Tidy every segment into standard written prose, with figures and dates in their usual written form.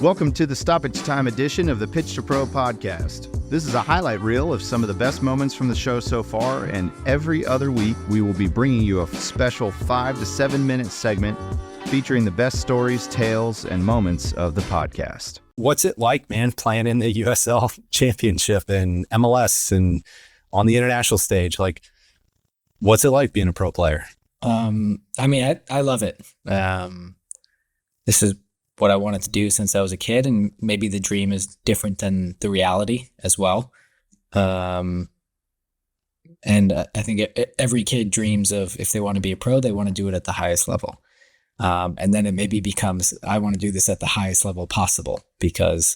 Welcome to the Stoppage Time edition of the Pitch to Pro podcast. This is a highlight reel of some of the best moments from the show so far, and every other week we will be bringing you a special 5 to 7 minute segment featuring the best stories, tales, and moments of the podcast. What's it like, man, playing in the USL Championship and MLS and on the international stage? Like, what's it like being a pro player? I love it. This is what I wanted to do since I was a kid, and maybe the dream is different than the reality as well. And I think every kid dreams of, if they want to be a pro, they want to do it at the highest level. And then it maybe becomes, I want to do this at the highest level possible, because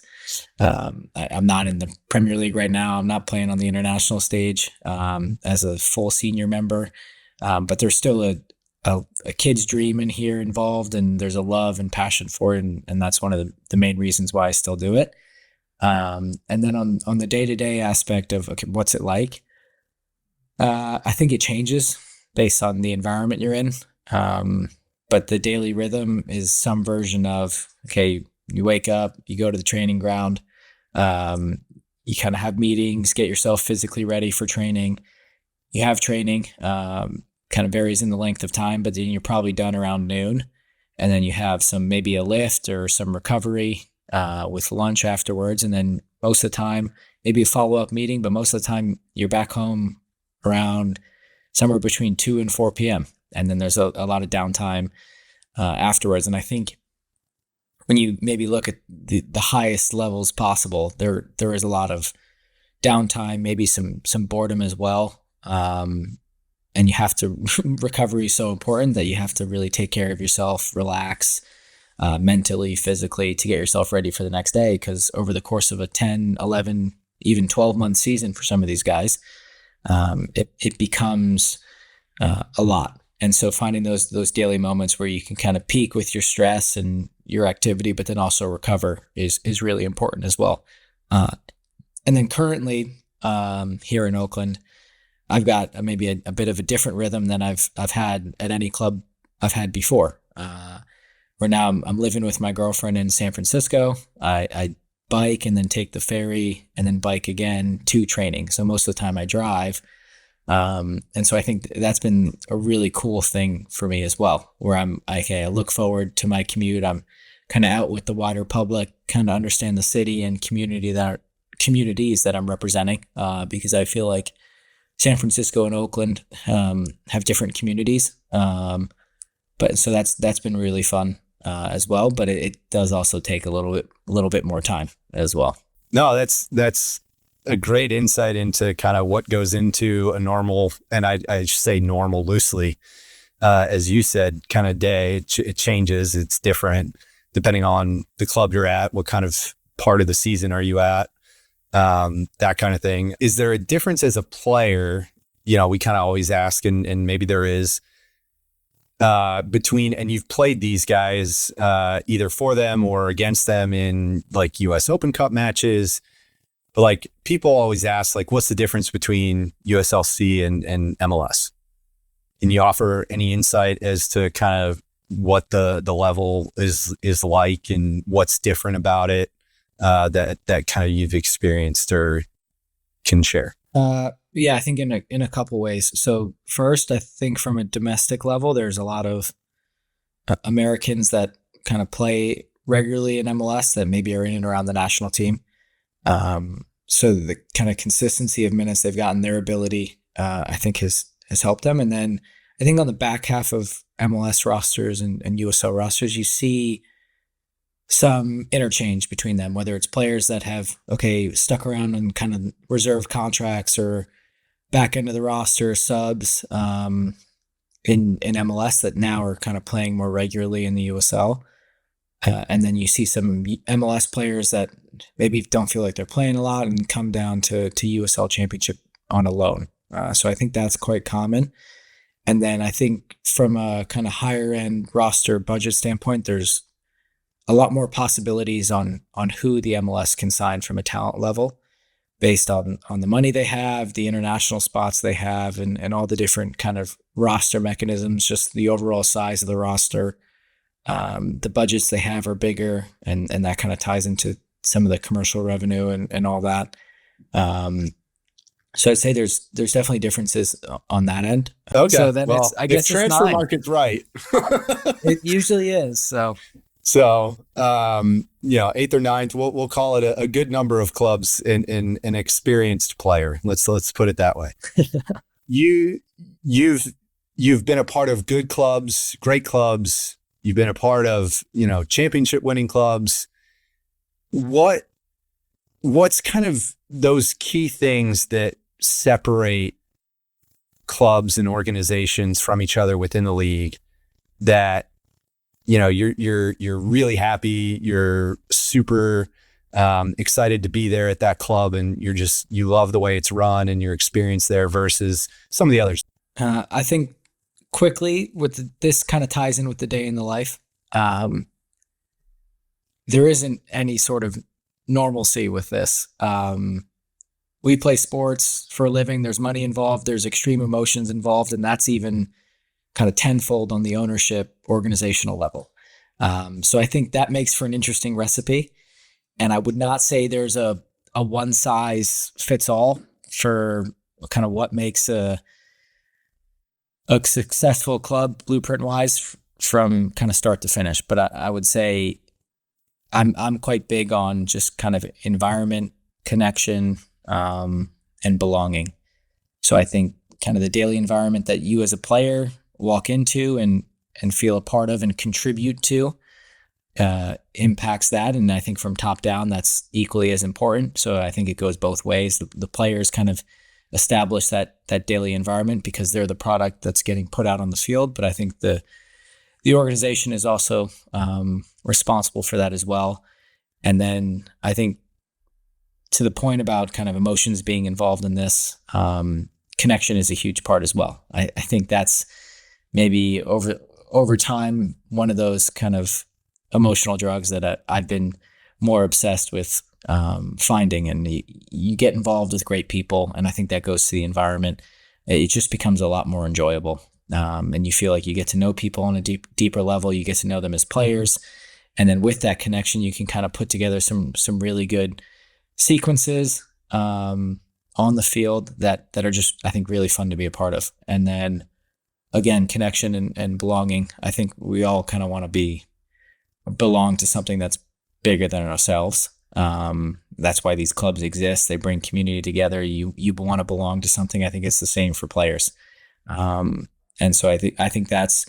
I'm not in the Premier League right now. I'm not playing on the international stage as a full senior member. But there's still a kid's dream in here involved, and there's a love and passion for it. And that's one of the main reasons why I still do it. And then on the day-to-day aspect of, okay, what's it like? I think it changes based on the environment you're in. But the daily rhythm is some version of, okay, you wake up, you go to the training ground, you kind of have meetings, get yourself physically ready for training. You have training, kind of varies in the length of time, but then you're probably done around noon. And then you have maybe a lift or some recovery with lunch afterwards. And then most of the time, maybe a follow-up meeting, but most of the time you're back home around somewhere between 2 and 4 p.m. And then there's a lot of downtime afterwards. And I think when you maybe look at the highest levels possible, there is a lot of downtime, maybe some boredom as well. And you have to, recovery is so important that you have to really take care of yourself, relax mentally, physically, to get yourself ready for the next day. Because over the course of a 10, 11, even 12-month season for some of these guys, it becomes a lot. And so finding those daily moments where you can kind of peak with your stress and your activity, but then also recover is really important as well. And then currently here in Oakland, I've got maybe a bit of a different rhythm than I've had at any club I've had before. Where now I'm living with my girlfriend in San Francisco. I bike and then take the ferry and then bike again to training. So most of the time I drive. And so I think that's been a really cool thing for me as well, where I look forward to my commute. I'm kind of out with the wider public, kind of understand the city and communities that I'm representing, because I feel like San Francisco and Oakland have different communities. But so that's been really fun as well, but it does also take a little bit more time as well. No, that's a great insight into kind of what goes into a normal, and I say normal loosely, as you said, kind of day. It changes. It's different depending on the club you're at. What kind of part of the season are you at? That kind of thing. Is there a difference as a player? You know, we kind of always ask, and maybe there is, between, and you've played these guys either for them or against them in like US Open Cup matches. But like, people always ask, like, what's the difference between USLC and MLS? Can you offer any insight as to kind of what the level is like and what's different about it that kind of you've experienced or can share? Yeah, I think in a couple ways. So first, I think from a domestic level, there's a lot of Americans that kind of play regularly in MLS that maybe are in and around the national team. So the kind of consistency of minutes they've gotten, their ability, I think has helped them. And then I think on the back half of MLS rosters and USL rosters, you see some interchange between them, whether it's players that have, stuck around on kind of reserve contracts or back into the roster subs in MLS that now are kind of playing more regularly in the USL. And then you see some MLS players that maybe don't feel like they're playing a lot and come down to USL Championship on a loan. So I think that's quite common. And then I think from a kind of higher end roster budget standpoint, there's a lot more possibilities on who the MLS can sign from a talent level based on the money they have, the international spots they have, and all the different kind of roster mechanisms, just the overall size of the roster. The budgets they have are bigger, and that kind of ties into some of the commercial revenue and all that. So I'd say there's definitely differences on that end. Okay. So then I guess if transfer it's 9. market's right. It usually is. So 8th or 9th, we'll call it a good number of clubs in an experienced player. Let's put it that way. You've been a part of good clubs, great clubs. You've been a part of, championship winning clubs. What's kind of those key things that separate clubs and organizations from each other within the league that, you're really happy, you're super excited to be there at that club, and you love the way it's run and your experience there versus some of the others? I think quickly this kind of ties in with the day in the life. There isn't any sort of normalcy with this. We play sports for a living. There's money involved. There's extreme emotions involved. And that's even kind of tenfold on the ownership organizational level. So I think that makes for an interesting recipe. And I would not say there's a one size fits all for kind of what makes a successful club blueprint wise from kind of start to finish. But I would say I'm quite big on just kind of environment, connection, and belonging. So I think kind of the daily environment that you as a player walk into and feel a part of and contribute to impacts that. And I think from top down, that's equally as important. So I think it goes both ways. The players kind of establish that daily environment because they're the product that's getting put out on the field. But I think the organization is also responsible for that as well. And then I think to the point about kind of emotions being involved in this, connection is a huge part as well. I think that's maybe over time, one of those kind of emotional drugs that I've been more obsessed with finding. And you get involved with great people, and I think that goes to the environment. It just becomes a lot more enjoyable. And you feel like you get to know people on a deeper level. You get to know them as players. And then with that connection, you can kind of put together some really good sequences on the field that are just, I think, really fun to be a part of. And then again, connection and belonging. I think we all kind of want to belong to something that's bigger than ourselves. That's why these clubs exist. They bring community together. You want to belong to something. I think it's the same for players. And so I think that's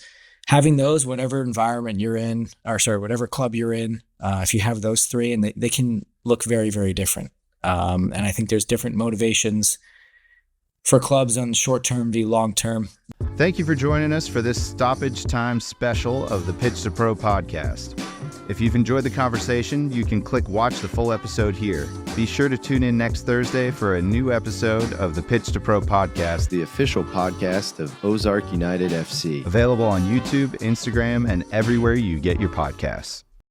having those, whatever environment you're in, whatever club you're in, if you have those three, and they can look very, very different. And I think there's different motivations for clubs on short-term v long-term. Thank you for joining us for this stoppage time special of the Pitch to Pro podcast. If you've enjoyed the conversation, you can click watch the full episode here. Be sure to tune in next Thursday for a new episode of the Pitch to Pro podcast, the official podcast of Ozark United FC. Available on YouTube, Instagram, and everywhere you get your podcasts.